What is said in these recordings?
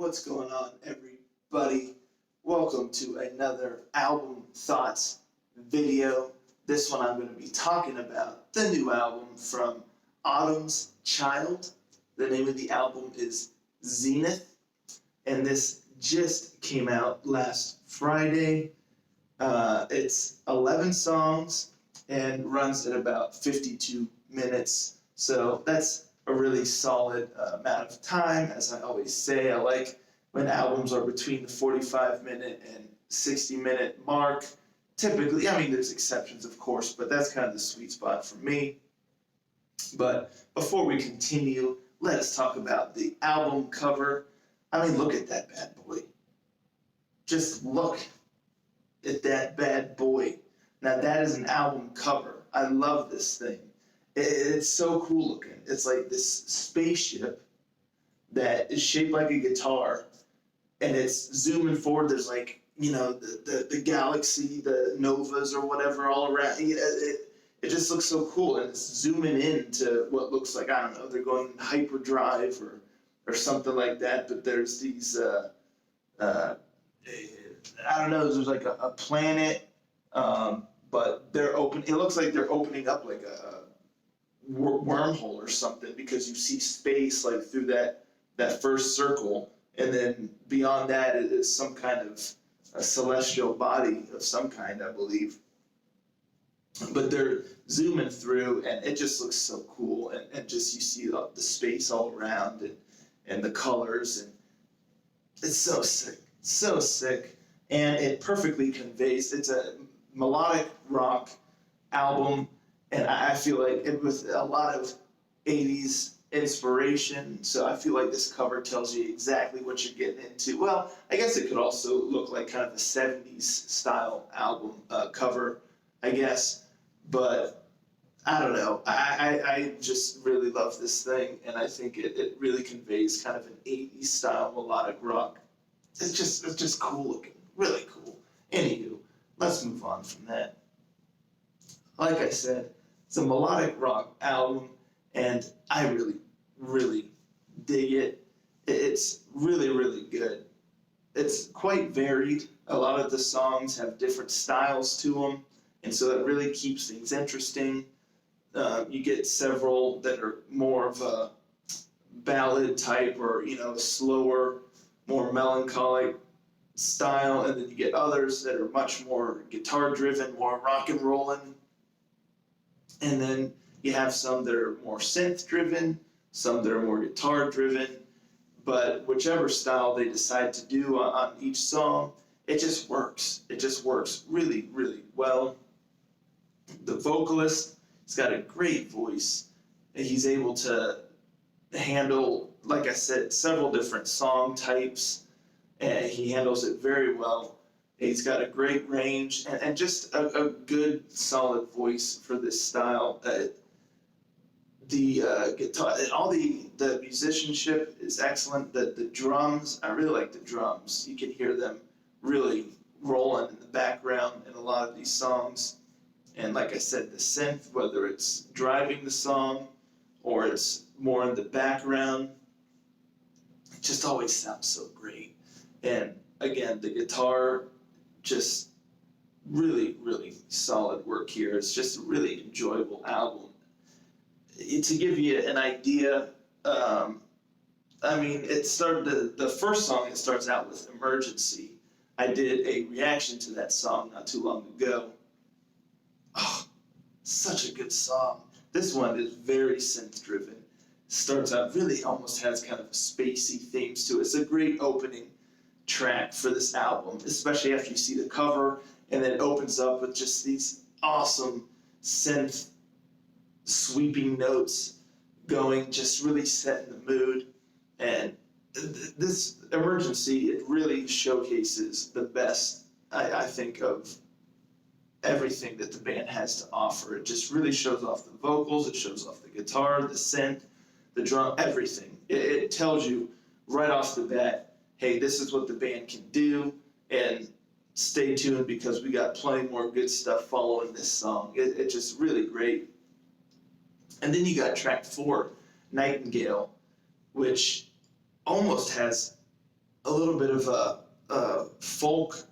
What's going on, everybody? Welcome to another Album Thoughts video. This one I'm going to be talking about the new album from Autumn's Child. The name of the album is Zenith, and this just came out last Friday. It's 11 songs and runs at about 52 minutes, so that's a really solid amount of time. As I always say, I like when albums are between the 45-minute and 60-minute mark. Typically, I mean, there's exceptions, of course, but that's kind of the sweet spot for me. But before we continue, let us talk about the album cover. I mean, look at that bad boy. Just look at that bad boy. Now, that is an album cover. I love this thing. It's so cool looking. It's like this spaceship that is shaped like a guitar, and it's zooming forward. There's like, you know, the galaxy, the novas or whatever all around. It just looks so cool, and it's zooming into what looks like, I don't know, they're going hyperdrive or something like that. But there's these, I don't know, there's like a planet, but they're open. It looks like they're opening up like a wormhole or something, because you see space like through that first circle, and then beyond that it is some kind of a celestial body of some kind, I believe. But they're zooming through, and it just looks so cool, and just you see the space all around, and the colors, and it's so sick, and it perfectly conveys. It's a melodic rock album, and I feel like it was a lot of 80s inspiration, so I feel like this cover tells you exactly what you're getting into. Well, I guess it could also look like kind of a 70s style album cover, I guess, but I don't know. I just really love this thing, and I think it really conveys kind of an 80s style melodic rock. It's just cool looking, really cool. Anywho, let's move on from that. Like I said, it's a melodic rock album, and I really, really dig it. It's really, really good. It's quite varied. A lot of the songs have different styles to them, and so that really keeps things interesting. You get several that are more of a ballad type, or, you know, slower, more melancholic style, and then you get others that are much more guitar driven, more rock and rollin'. And then you have some that are more synth driven, some that are more guitar driven, but whichever style they decide to do on each song, it just works. It just works really, really well. The vocalist, he's got a great voice, and he's able to handle, like I said, several different song types, and he handles it very well. He's got a great range, and just a good, solid voice for this style. The guitar, all the musicianship is excellent. The drums, I really like the drums. You can hear them really rolling in the background in a lot of these songs. And like I said, the synth, whether it's driving the song or it's more in the background, it just always sounds so great. And again, the guitar, just really, really solid work here. It's just a really enjoyable album. To give you an idea, I mean, it started, the first song, it starts out with Emergency. I did a reaction to that song not too long ago. Oh, such a good song. This one is very synth driven. Starts out really almost has kind of a spacey themes to it. It's a great opening track for this album, especially after you see the cover, and then it opens up with just these awesome synth sweeping notes going, just really setting the mood. And this Emergency, it really showcases the best, I think, of everything that the band has to offer. It just really shows off the vocals, it shows off the guitar, the synth, the drum, everything. It tells you right off the bat, hey, this is what the band can do, and stay tuned, because we got plenty more good stuff following this song. It's just really great. And then you got track 4, Nightingale, which almost has a little bit of a folk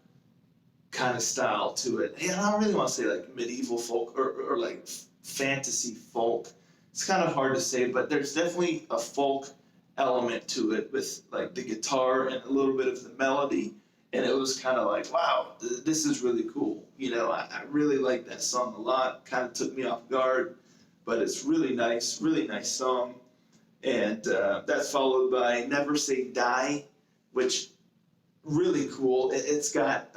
kind of style to it. And I don't really want to say like medieval folk or like fantasy folk. It's kind of hard to say, but there's definitely a folk element to it with like the guitar and a little bit of the melody. And it was kind of like, wow, this is really cool. I really like that song a lot. Kind of took me off guard, but it's really nice song. And that's followed by Never Say Die, which really cool. It's got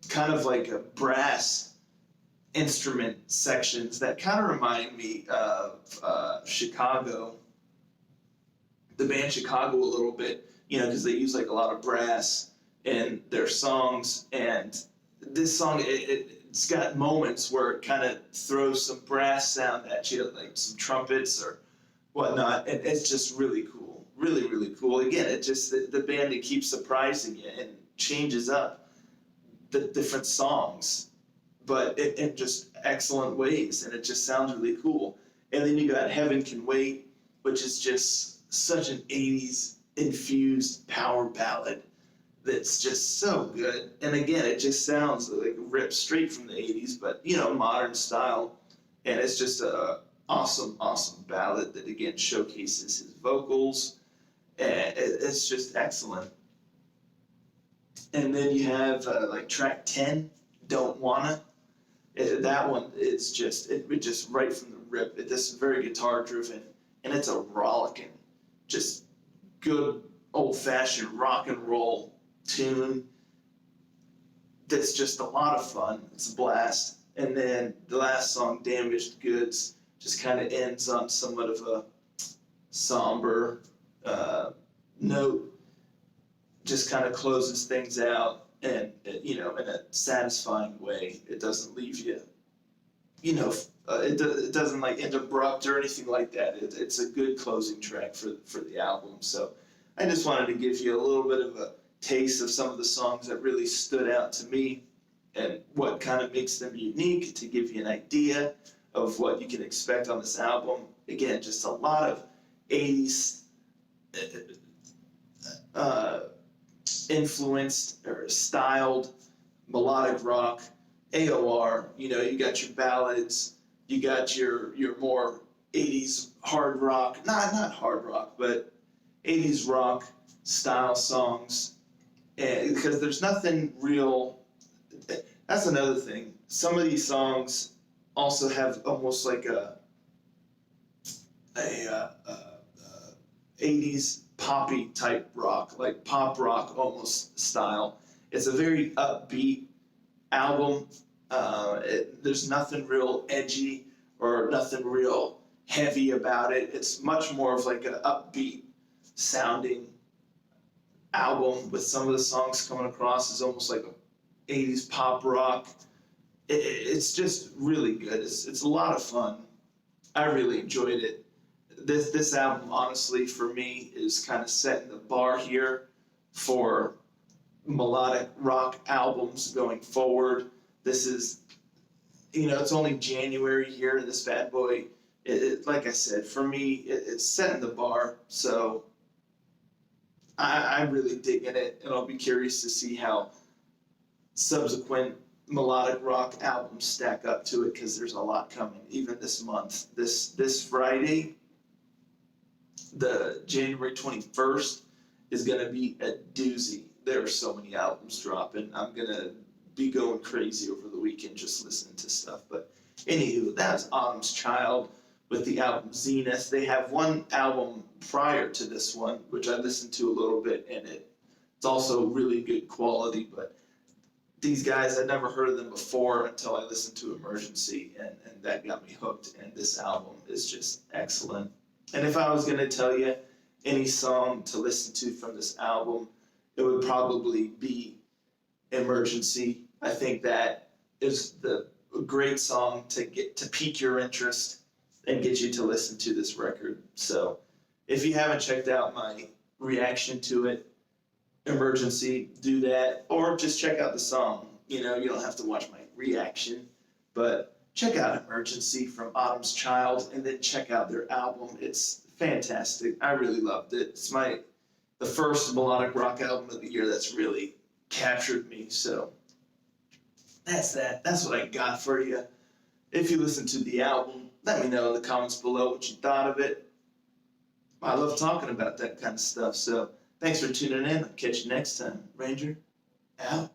kind of like a brass instrument sections that kind of remind me of Chicago, the band Chicago a little bit, because they use like a lot of brass in their songs. And this song, it's got moments where it kind of throws some brass sound at you, like some trumpets or whatnot, and it's just really cool, really cool. Again, it just the band, it keeps surprising you and changes up the different songs, but in just excellent ways, and it just sounds really cool. And then you got Heaven Can Wait, which is just such an 80s infused power ballad that's just so good. And again, it just sounds like ripped straight from the 80s, but modern style. And it's just a awesome ballad that again showcases his vocals. And it's just excellent. And then you have like track 10, Don't Wanna. That one is just right from the rip. This is very guitar driven, and it's a rollicking, just good old fashioned rock and roll tune that's just a lot of fun. It's a blast. And then the last song, Damaged Goods, just kind of ends on somewhat of a somber note, just kind of closes things out, and in a satisfying way. It doesn't leave you, it doesn't like end abrupt or anything like that. It's a good closing track for the album. So I just wanted to give you a little bit of a taste of some of the songs that really stood out to me and what kind of makes them unique, to give you an idea of what you can expect on this album. Again, just a lot of 80s influenced or styled melodic rock, AOR. You got your ballads, you got your more 80s hard rock, not hard rock, but 80s rock style songs. And because there's nothing real. That's another thing. Some of these songs also have almost like a 80s poppy type rock, like pop rock almost style. It's a very upbeat album. There's nothing real edgy or nothing real heavy about it. It's much more of like an upbeat sounding album, with some of the songs coming across as almost like a 80s pop rock. It's just really good. It's a lot of fun. I really enjoyed it. This album, honestly, for me, is kind of setting the bar here for melodic rock albums going forward. This is, it's only January here, and this bad boy, like I said, for me, it's setting the bar. So I'm really digging it, and I'll be curious to see how subsequent melodic rock albums stack up to it, because there's a lot coming, even this month. This Friday, the January 21st, is going to be a doozy. There are so many albums dropping. I'm going to be going crazy over the weekend just listening to stuff. But anywho, that's Autumn's Child with the album Zenith. They have one album prior to this one, which I listened to a little bit, and it's also really good quality. But these guys, I'd never heard of them before until I listened to Emergency, and that got me hooked. And this album is just excellent. And if I was going to tell you any song to listen to from this album, it would probably be Emergency. I think that is the great song to pique your interest and get you to listen to this record. So if you haven't checked out my reaction to it, Emergency, do that, or just check out the song. You don't have to watch my reaction, but check out Emergency from Autumn's Child, and then check out their album. It's fantastic. I really loved it. It's the the first melodic rock album of the year that's really captured me. So that's that. That's what I got for you. If you listen to the album, let me know in the comments below what you thought of it. I love talking about that kind of stuff. So thanks for tuning in. I'll catch you next time. Ranger, out.